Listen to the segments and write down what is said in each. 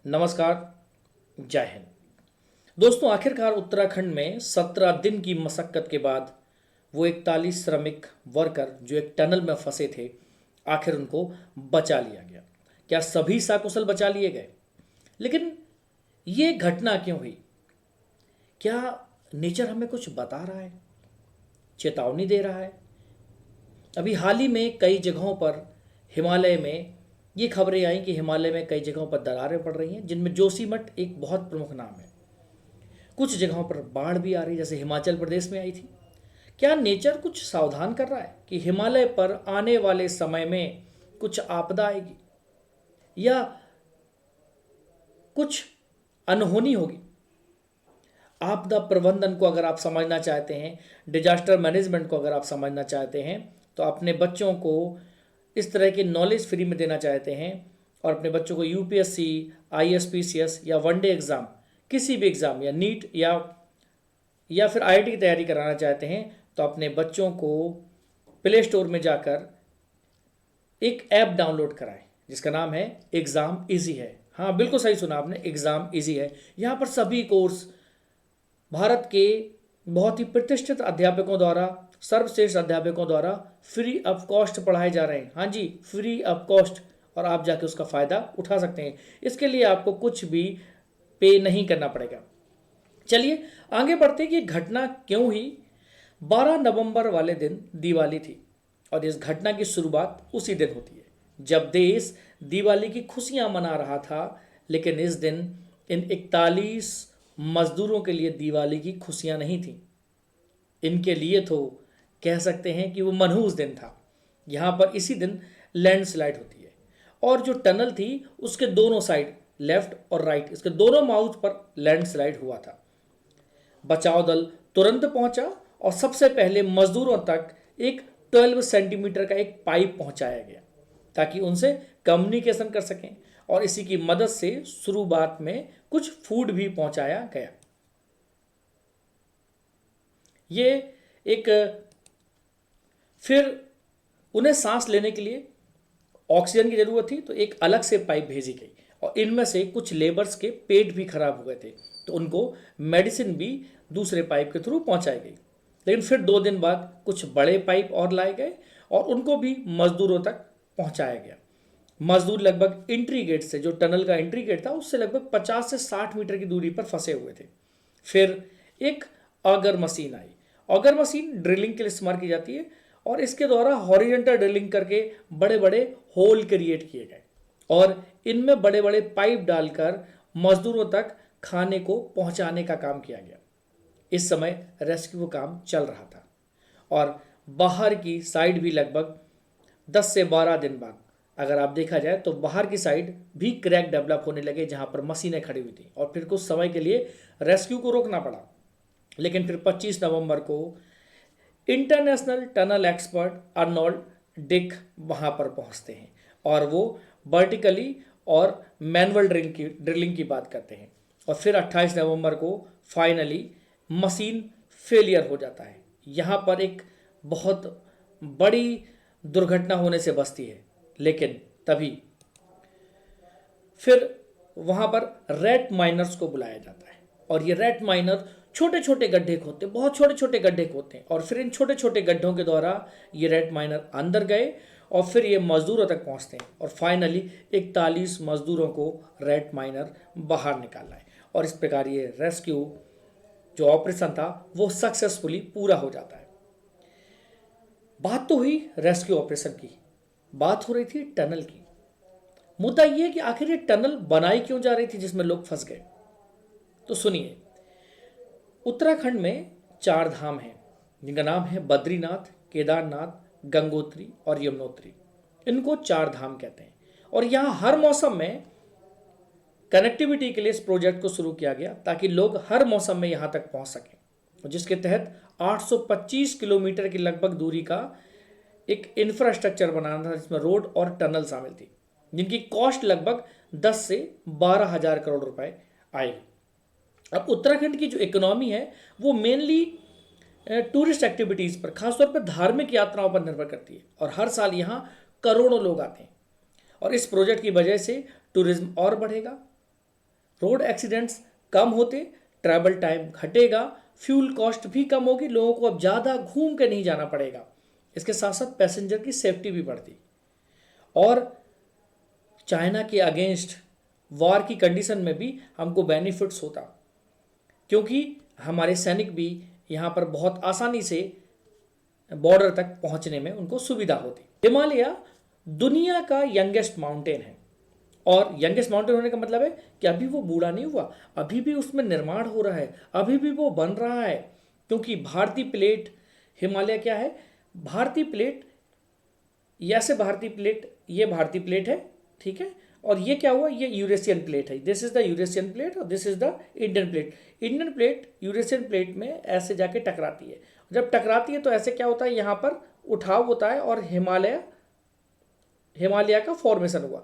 नमस्कार। जय हिंद। दोस्तों, आखिरकार उत्तराखंड में 17 दिन की मशक्कत के बाद वो 41 श्रमिक वर्कर जो एक टनल में फंसे थे, आखिर उनको बचा लिया गया। क्या सभी सकुशल बचा लिए गए? लेकिन ये घटना क्यों हुई? क्या नेचर हमें कुछ बता रहा है, चेतावनी दे रहा है? अभी हाल ही में कई जगहों पर हिमालय में ये खबरें आई कि हिमालय में कई जगहों पर दरारें पड़ रही हैं, जिनमें जोशीमठ एक बहुत प्रमुख नाम है। कुछ जगहों पर बाढ़ भी आ रही, जैसे हिमाचल प्रदेश में आई थी। क्या नेचर कुछ सावधान कर रहा है कि हिमालय पर आने वाले समय में कुछ आपदा आएगी या कुछ अनहोनी होगी? आपदा प्रबंधन को अगर आप समझना चाहते हैं, डिजास्टर मैनेजमेंट को अगर आप समझना चाहते हैं, तो अपने बच्चों को इस तरह की नॉलेज फ्री में देना चाहते हैं और अपने बच्चों को यूपीएससी, आईएसपीसीएस या वनडे एग्ज़ाम, किसी भी एग्ज़ाम या नीट या फिर आईआईटी की तैयारी कराना चाहते हैं, तो अपने बच्चों को प्ले स्टोर में जाकर एक ऐप डाउनलोड कराएं जिसका नाम है एग्ज़ाम इजी है। हाँ, बिल्कुल सही सुना आपने, एग्ज़ाम इजी है। यहाँ पर सभी कोर्स भारत के बहुत ही प्रतिष्ठित अध्यापकों द्वारा, सर्वश्रेष्ठ अध्यापकों द्वारा फ्री ऑफ कॉस्ट पढ़ाए जा रहे हैं। हाँ जी, फ्री ऑफ कॉस्ट, और आप जाके उसका फ़ायदा उठा सकते हैं। इसके लिए आपको कुछ भी पे नहीं करना पड़ेगा। चलिए आगे बढ़ते हैं कि ये घटना क्यों हुई। 12 नवंबर वाले दिन दिवाली थी और इस घटना की शुरुआत उसी दिन होती है जब देश दिवाली की खुशियां मना रहा था। लेकिन इस दिन इन 41 मजदूरों के लिए दिवाली की खुशियां नहीं थी। इनके लिए तो कह सकते हैं कि वो मनहूस दिन था। यहाँ पर इसी दिन लैंडस्लाइड होती है और जो टनल थी उसके दोनों साइड, लेफ्ट और राइट, इसके दोनों माउथ पर लैंडस्लाइड हुआ था। बचाव दल तुरंत पहुंचा और सबसे पहले मजदूरों तक एक 12 सेंटीमीटर का एक पाइप पहुंचाया गया ताकि उनसे कम्युनिकेशन कर सकें, और इसी की मदद से शुरुआत में कुछ फूड भी पहुंचाया गया। ये एक फिर उन्हें सांस लेने के लिए ऑक्सीजन की जरूरत थी, तो एक अलग से पाइप भेजी गई और इनमें से कुछ लेबर्स के पेट भी खराब हो गए थे, तो उनको मेडिसिन भी दूसरे पाइप के थ्रू पहुंचाई गई। लेकिन फिर 2 दिन बाद कुछ बड़े पाइप और लाए गए और उनको भी मजदूरों तक पहुंचाया गया। मजदूर लगभग एंट्री गेट से, जो टनल का एंट्री गेट था, उससे लगभग 50 से 60 मीटर की दूरी पर फंसे हुए थे। फिर एक ऑगर मशीन आई। ऑगर मशीन ड्रिलिंग के लिए इस्तेमाल की जाती है और इसके द्वारा हॉरिजॉन्टल ड्रिलिंग करके बड़े बड़े होल क्रिएट किए गए और इनमें बड़े बड़े पाइप डालकर मजदूरों तक खाने को पहुंचाने का काम किया गया। इस समय रेस्क्यू काम चल रहा था और बाहर की साइड भी लगभग 10 से 12 दिन बाद, अगर आप देखा जाए तो बाहर की साइड भी क्रैक डेवलप होने लगे जहां पर मशीनें खड़ी हुई थी और फिर कुछ समय के लिए रेस्क्यू को रोकना पड़ा। लेकिन फिर 25 नवंबर को international tunnel expert Arnold Dick वहां पर पहुंचते हैं और वो वर्टिकली और मैनुअल ड्रिलिंग की बात करते हैं। और फिर 28 नवंबर को फाइनली मशीन फेलियर हो जाता है। यहाँ पर एक बहुत बड़ी दुर्घटना होने से बचती है, लेकिन तभी फिर वहाँ पर रेट माइनर्स को बुलाया जाता है और ये रेट माइनर छोटे छोटे गड्ढे खोदते हैं, बहुत छोटे छोटे गड्ढे खोदते हैं और फिर इन छोटे छोटे गड्ढों के द्वारा ये रेट माइनर अंदर गए और फिर ये मजदूरों तक पहुँचते हैं और फाइनली 41 मजदूरों को रेट माइनर बाहर निकाला है और इस प्रकार ये रेस्क्यू जो ऑपरेशन था वो सक्सेसफुली पूरा हो जाता है। बात तो हुई रेस्क्यू ऑपरेशन की, बात हो रही थी टनल की। मुद्दा यह है कि आखिर ये टनल बनाई क्यों जा रही थी जिसमें लोग फंस गए। तो सुनिए, उत्तराखंड में 4 धाम हैं जिनका नाम है बद्रीनाथ, केदारनाथ, गंगोत्री और यमुनोत्री। इनको 4 धाम कहते हैं और यहाँ हर मौसम में कनेक्टिविटी के लिए इस प्रोजेक्ट को शुरू किया गया ताकि लोग हर मौसम में यहाँ तक पहुँच सकें, जिसके तहत 825 किलोमीटर की लगभग दूरी का एक इंफ्रास्ट्रक्चर बनाना था जिसमें रोड और टनल शामिल थी, जिनकी कॉस्ट लगभग 10 से 12 हजार करोड़ रुपए आएगी। अब उत्तराखंड की जो इकोनॉमी है वो मेनली टूरिस्ट एक्टिविटीज़ पर, खासतौर पर धार्मिक यात्राओं पर निर्भर करती है और हर साल यहाँ करोड़ों लोग आते हैं और इस प्रोजेक्ट की वजह से टूरिज्म और बढ़ेगा रोड एक्सीडेंट्स कम होते, ट्रैवल टाइम घटेगा, फ्यूल कॉस्ट भी कम होगी, लोगों को अब ज़्यादा घूम के नहीं जाना पड़ेगा। इसके साथ साथ पैसेंजर की सेफ्टी भी बढ़ती। और चाइना के अगेंस्ट वॉर की कंडीशन में भी हमको बेनिफिट्स होता, क्योंकि हमारे सैनिक भी यहाँ पर बहुत आसानी से बॉर्डर तक पहुँचने में उनको सुविधा होती। हिमालय दुनिया का यंगेस्ट माउंटेन है, और यंगेस्ट माउंटेन होने का मतलब है कि अभी वो बूढ़ा नहीं हुआ, अभी भी उसमें निर्माण हो रहा है, अभी भी वो बन रहा है। क्योंकि भारतीय प्लेट, हिमालय क्या है, भारतीय प्लेट, ऐसे भारतीय प्लेट, ये भारतीय प्लेट है, ठीक है, और ये क्या हुआ, ये यूरेशियन प्लेट है। This is the Eurasian plate और this is the Indian plate. Indian plate Eurasian plate में ऐसे जाके टकराती है। जब टकराती है तो ऐसे क्या होता है, यहाँ पर उठाव होता है और हिमालय का फॉर्मेशन हुआ।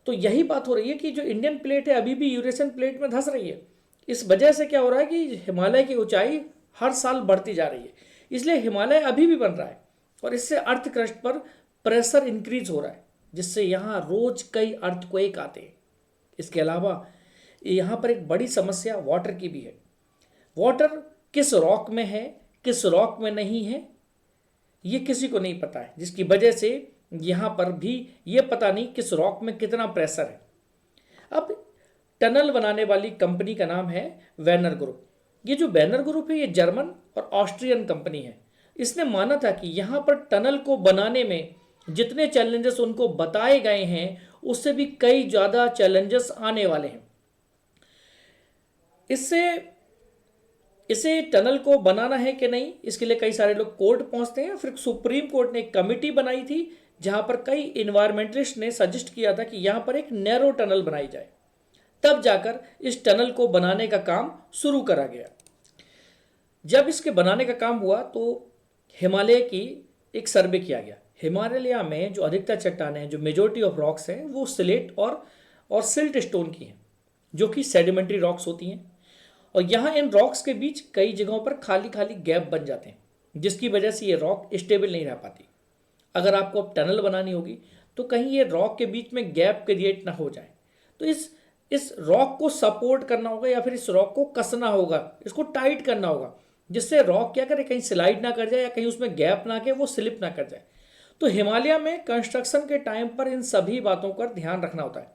तो यही बात हो रही है कि जो इंडियन प्लेट है अभी भी यूरेशियन प्लेट में धंस रही है। इस वजह से क्या हो रहा है कि हिमालय की ऊंचाई हर साल बढ़ती जा रही है, इसलिए हिमालय अभी भी बन रहा है, और इससे अर्थ क्रस्ट पर प्रेशर इंक्रीज हो रहा है, जिससे यहाँ रोज कई अर्थक्वेक आते हैं। इसके अलावा यहाँ पर एक बड़ी समस्या वाटर की भी है। वाटर किस रॉक में है, किस रॉक में नहीं है, ये किसी को नहीं पता है, जिसकी वजह से यहाँ पर भी ये पता नहीं किस रॉक में कितना प्रेशर है। अब टनल बनाने वाली कंपनी का नाम है वेनर ग्रुप। ये जो वेनर ग्रुप है ये जर्मन और ऑस्ट्रियन कंपनी है। इसने माना था कि यहाँ पर टनल को बनाने में जितने चैलेंजेस उनको बताए गए हैं उससे भी कई ज़्यादा चैलेंजेस आने वाले हैं। इसे टनल को बनाना है कि नहीं, इसके लिए कई सारे लोग कोर्ट पहुंचते हैं। फिर सुप्रीम कोर्ट ने एक कमेटी बनाई थी जहां पर कई इन्वायरमेंटलिस्ट ने सजेस्ट किया था कि यहां पर एक नैरो टनल बनाई जाए। तब जाकर इस टनल को बनाने का काम शुरू करा गया। जब इसके बनाने का काम हुआ तो हिमालय की एक सर्वे किया गया। हिमालय में जो अधिकतर चट्टानें हैं, जो मेजोरिटी ऑफ रॉक्स हैं, वो स्लेट और सिल्ट स्टोन की हैं, जो कि सेडिमेंट्री रॉक्स होती हैं। और यहाँ इन रॉक्स के बीच कई जगहों पर खाली खाली गैप बन जाते हैं, जिसकी वजह से ये रॉक स्टेबल नहीं रह पाती। अगर आपको अब टनल बनानी होगी तो कहीं ये रॉक के बीच में गैप क्रिएट ना हो जाए, तो इस रॉक को सपोर्ट करना होगा या फिर इस रॉक को कसना होगा, इसको टाइट करना होगा, जिससे रॉक क्या करे, कहीं स्लाइड ना कर जाए या कहीं उसमें गैप ना के वो स्लिप ना कर जाए। तो हिमालय में कंस्ट्रक्शन के टाइम पर इन सभी बातों का ध्यान रखना होता है।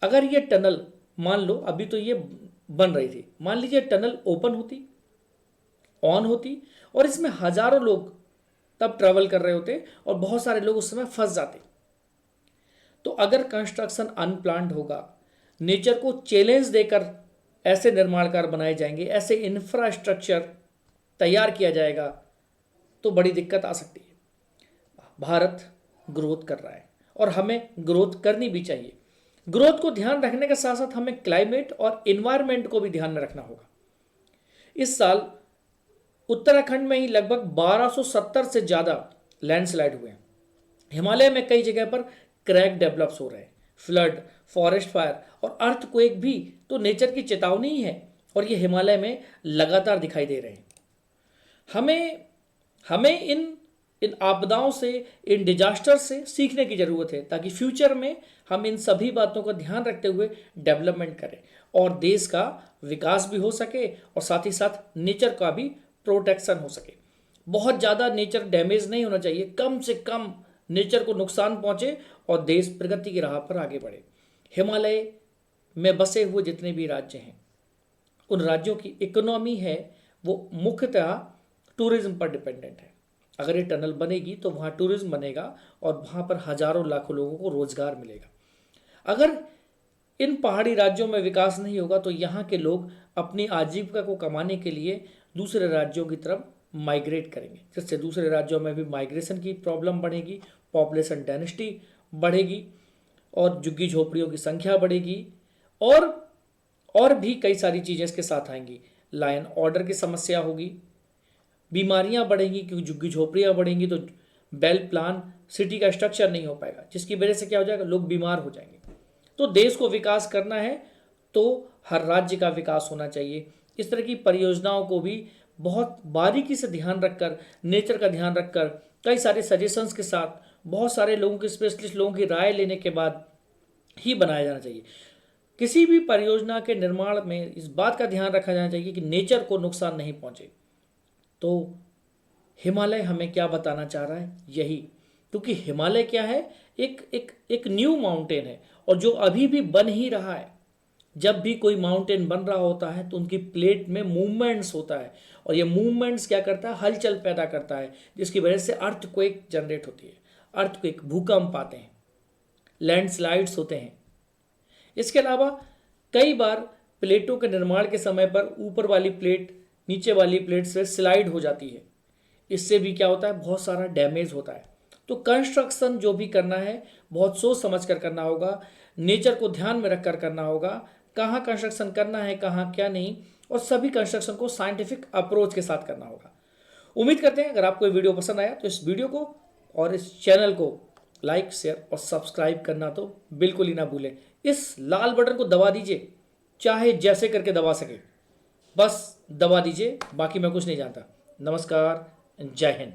अगर ये टनल, मान लो अभी तो ये बन रही थी, मान लीजिए टनल ओपन होती, ऑन होती, और इसमें हजारों लोग तब ट्रैवल कर रहे होते और बहुत सारे लोग उस समय फंस जाते। तो अगर कंस्ट्रक्शन अनप्लान्ड होगा, नेचर को चैलेंज देकर ऐसे निर्माण कार्य बनाए जाएंगे, ऐसे इंफ्रास्ट्रक्चर तैयार किया जाएगा, तो बड़ी दिक्कत आ सकती है। भारत ग्रोथ कर रहा है और हमें ग्रोथ करनी भी चाहिए। ग्रोथ को ध्यान रखने के साथ साथ हमें क्लाइमेट और एनवायरनमेंट को भी ध्यान में रखना होगा। इस साल उत्तराखंड में ही लगभग 1270 से ज़्यादा लैंडस्लाइड हुए हैं। हिमालय में कई जगह पर क्रैक डेवलप्स हो रहे हैं, फ्लड, फॉरेस्ट फायर और अर्थक्वेक भी तो नेचर की चेतावनी ही है, और ये हिमालय में लगातार दिखाई दे रहे हैं। हमें इन आपदाओं से, इन डिजास्टर से सीखने की ज़रूरत है, ताकि फ्यूचर में हम इन सभी बातों का ध्यान रखते हुए डेवलपमेंट करें और देश का विकास भी हो सके और साथ ही साथ नेचर का भी प्रोटेक्शन हो सके। बहुत ज़्यादा नेचर डैमेज नहीं होना चाहिए, कम से कम नेचर को नुकसान पहुँचे और देश प्रगति की राह पर आगे बढ़े। हिमालय में बसे हुए जितने भी राज्य हैं, उन राज्यों की इकोनॉमी है वो मुख्यतः टूरिज्म पर डिपेंडेंट है। अगर ये टनल बनेगी तो वहाँ टूरिज्म बनेगा और वहाँ पर हजारों लाखों लोगों को रोजगार मिलेगा। अगर इन पहाड़ी राज्यों में विकास नहीं होगा तो यहाँ के लोग अपनी आजीविका को कमाने के लिए दूसरे राज्यों की तरफ माइग्रेट करेंगे, जिससे दूसरे राज्यों में भी माइग्रेशन की प्रॉब्लम बढ़ेगी, पॉपुलेशन डेंसिटी बढ़ेगी और झुग्गी झोपड़ियों की संख्या बढ़ेगी, और भी कई सारी चीज़ें इसके साथ आएंगी। लाइन ऑर्डर की समस्या होगी, बीमारियां बढ़ेंगी क्योंकि झुग्गी झोपड़ियाँ बढ़ेंगी तो वेल प्लान सिटी का स्ट्रक्चर नहीं हो पाएगा, जिसकी वजह से क्या हो जाएगा, लोग बीमार हो जाएंगे। तो देश को विकास करना है तो हर राज्य का विकास होना चाहिए। इस तरह की परियोजनाओं को भी बहुत बारीकी से ध्यान रखकर, नेचर का ध्यान रखकर, कई सारे सजेशंस के साथ, बहुत सारे लोगों के, स्पेशलिस्ट लोगों की राय लेने के बाद ही बनाया जाना चाहिए। किसी भी परियोजना के निर्माण में इस बात का ध्यान रखा जाना चाहिए कि नेचर को नुकसान नहीं पहुंचे। तो हिमालय हमें क्या बताना चाह रहा है, यही, क्योंकि हिमालय क्या है, एक एक एक न्यू माउंटेन है, और जो अभी भी बन ही रहा है। जब भी कोई माउंटेन बन रहा होता है तो उनकी प्लेट में मूवमेंट्स होता है, और ये मूवमेंट्स क्या करता है, हलचल पैदा करता है, जिसकी वजह से अर्थक्वेक जनरेट होती है। अर्थक्वेक, भूकंप आते हैं, लैंडस्लाइड्स होते हैं। इसके अलावा कई बार प्लेटों के निर्माण के समय पर ऊपर वाली प्लेट नीचे वाली प्लेट से स्लाइड हो जाती है। इससे भी क्या होता है, बहुत सारा डैमेज होता है। तो कंस्ट्रक्शन जो भी करना है बहुत सोच समझ कर करना होगा, नेचर को ध्यान में रखकर करना होगा, कहाँ कंस्ट्रक्शन करना है, कहाँ क्या नहीं, और सभी कंस्ट्रक्शन को साइंटिफिक अप्रोच के साथ करना होगा। उम्मीद करते हैं अगर आपको ये वीडियो पसंद आया तो इस वीडियो को और इस चैनल को लाइक, शेयर और सब्सक्राइब करना तो बिल्कुल ही ना भूलें। इस लाल बटन को दबा दीजिए, चाहे जैसे करके दबा सके, बस दबा दीजिए, बाकी मैं कुछ नहीं जानता। नमस्कार, जय हिंद।